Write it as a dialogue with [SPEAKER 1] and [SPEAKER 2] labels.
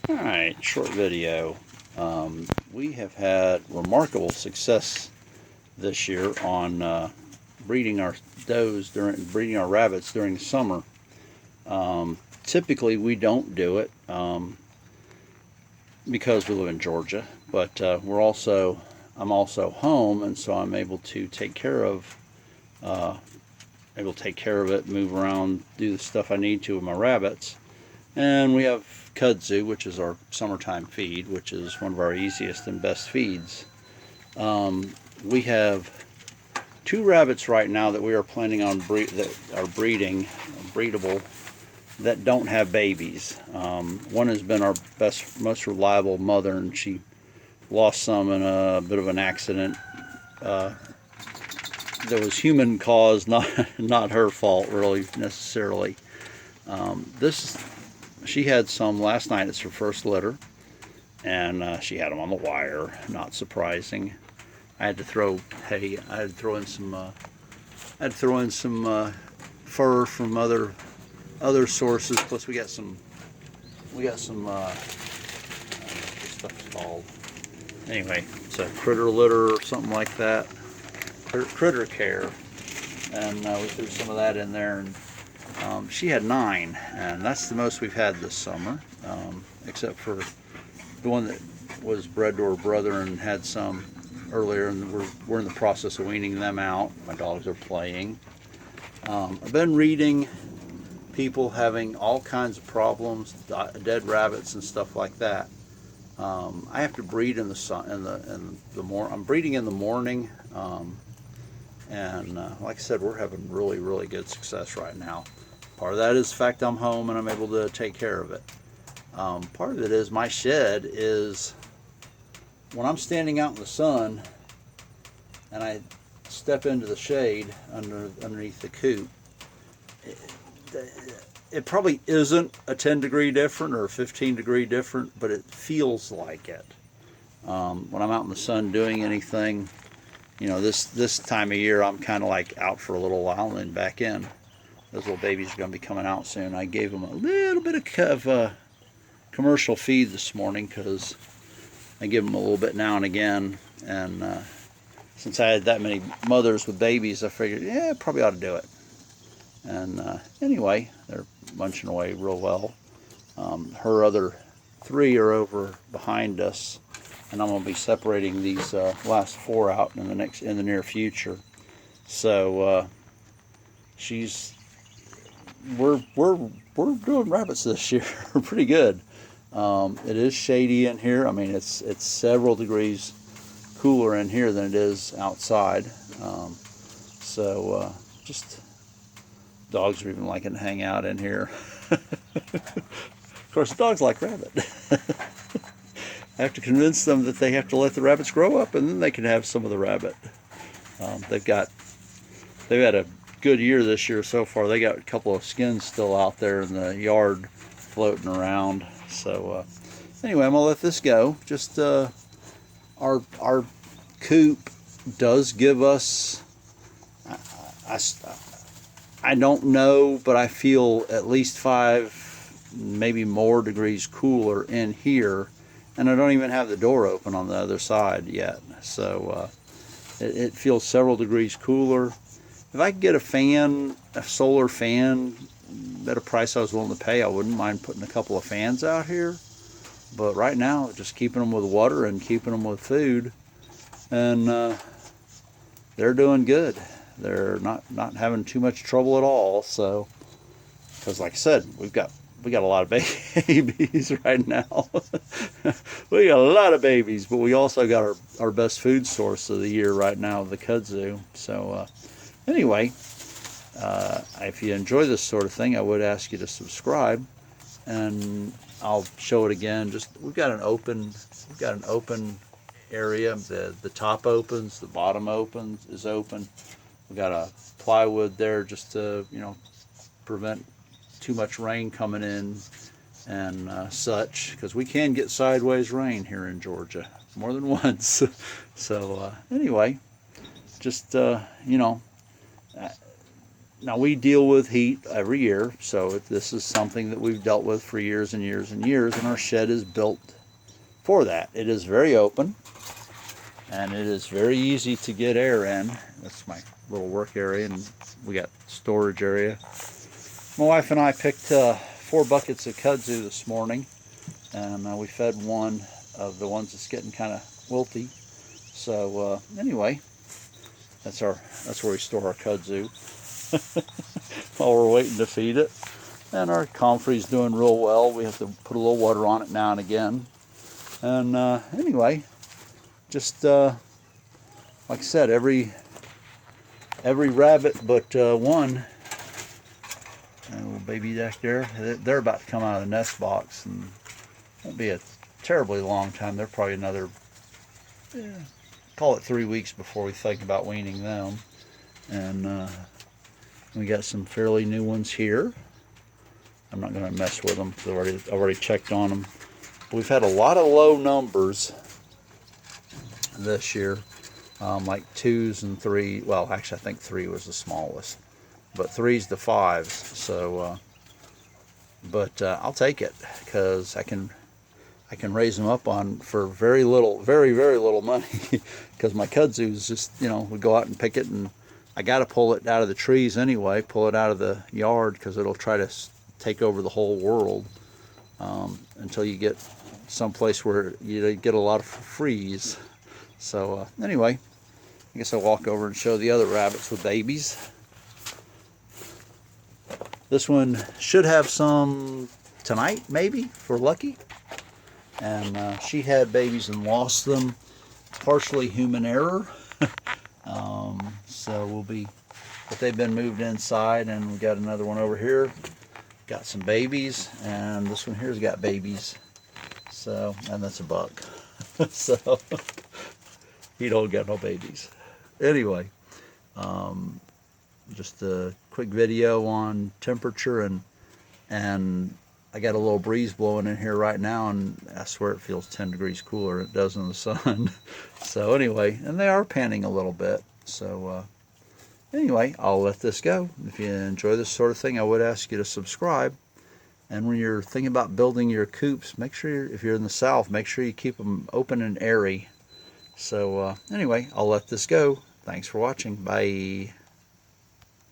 [SPEAKER 1] Alright, short video. We have had remarkable success this year on breeding our breeding our rabbits during the summer. Typically we don't do it because we live in Georgia, but I'm also home, and so I'm able to take care of it, move around, do the stuff I need to with my rabbits. And we have kudzu, which is our summertime feed, which is one of our easiest and best feeds. We have 2 rabbits right now that we are planning on that are breedable, that don't have babies. One has been our most reliable mother, and she lost some in a bit of an accident. That was human caused, not her fault really necessarily. She had some last night. It's her first litter, and she had them on the wire. Not surprising. I had to throw hay. I had to throw in some fur from other sources. Plus, we got some what stuff's called. Anyway, it's a critter litter or something like that. Critter care, and we threw some of that in there. And she had 9, and that's the most we've had this summer, except for the one that was bred to her brother and had some earlier, and we're in the process of weaning them out. My dogs are playing. I've been reading people having all kinds of problems, dead rabbits and stuff like that. I have to breed in the morning. I'm breeding in the morning, and like I said, we're having really good success right now. Part of that is the fact I'm home and I'm able to take care of it. Part of it is my shed is, when I'm standing out in the sun and I step into the shade underneath the coop, it probably isn't a 10-degree different or a 15-degree different, but it feels like it. When I'm out in the sun doing anything, this time of year, I'm kind of like out for a little while and then back in. Those little babies are going to be coming out soon. I gave them a little bit of commercial feed this morning because I give them a little bit now and again. And since I had that many mothers with babies, I figured, yeah, probably ought to do it. And anyway, they're munching away real well. Her other 3 are over behind us, and I'm going to be separating these last 4 out in the near future. So we're doing rabbits this year pretty good. It is shady in here. I mean, it's several degrees cooler in here than it is outside. Just dogs are even liking to hang out in here. Of course, dogs like rabbit. I have to convince them that they have to let the rabbits grow up, and then they can have some of the rabbit. They've had a good year this year so far. They got a couple of skins still out there in the yard floating around. So anyway, I'm gonna let this go. Just our coop does give us, I don't know, but I feel at least 5, maybe more degrees cooler in here, and I don't even have the door open on the other side yet. So it feels several degrees cooler. If I could get a solar fan at a price I was willing to pay, I wouldn't mind putting a couple of fans out here. But right now, just keeping them with water and keeping them with food, and they're doing good. They're not having too much trouble at all. So, because like I said, we got a lot of babies right now. We got a lot of babies, but we also got our best food source of the year right now, the kudzu. So anyway, if you enjoy this sort of thing, I would ask you to subscribe, and I'll show it again. We've got an open area. The top opens, the bottom is open. We got a plywood there just to prevent too much rain coming in and such, because we can get sideways rain here in Georgia more than once. So anyway, just now we deal with heat every year, so this is something that we've dealt with for years and years and years, and our shed is built for that. It is very open, and it is very easy to get air in. That's my little work area, and we got storage area. My wife and I picked 4 buckets of kudzu this morning, and we fed one of the ones that's getting kind of wilty. So anyway, that's where we store our kudzu while we're waiting to feed it. And our comfrey's doing real well. We have to put a little water on it now and again. And anyway, just like I said, every rabbit but one, and a little baby back there, they're about to come out of the nest box, and it won't be a terribly long time. They're probably another, call it 3 weeks before we think about weaning them. And we got some fairly new ones here. I'm not going to mess with them because I've already checked on them. We've had a lot of low numbers this year, like 2s and 3. Well, actually, I think 3 was the smallest, but 3s to 5s. So, but I'll take it because I can raise them up for very little, very little money. Because my kudzu is just, we go out and pick it, and I got to pull it out of the trees anyway, pull it out of the yard, because it'll try to take over the whole world until you get someplace where you get a lot of freeze. So anyway, I guess I'll walk over and show the other rabbits with babies. This one should have some tonight, maybe, if we're lucky. And she had babies and lost them. Partially human error. So but they've been moved inside, and we got another one over here. Got some babies, and this one here's got babies. So, and that's a buck. So, he don't got no babies. Anyway, just a quick video on temperature, and I got a little breeze blowing in here right now, and I swear it feels 10 degrees cooler than it does in the sun. So anyway, and they are panning a little bit. So anyway, I'll let this go. If you enjoy this sort of thing, I would ask you to subscribe. And when you're thinking about building your coops, make sure, if you're in the South, make sure you keep them open and airy. So anyway, I'll let this go. Thanks for watching. Bye.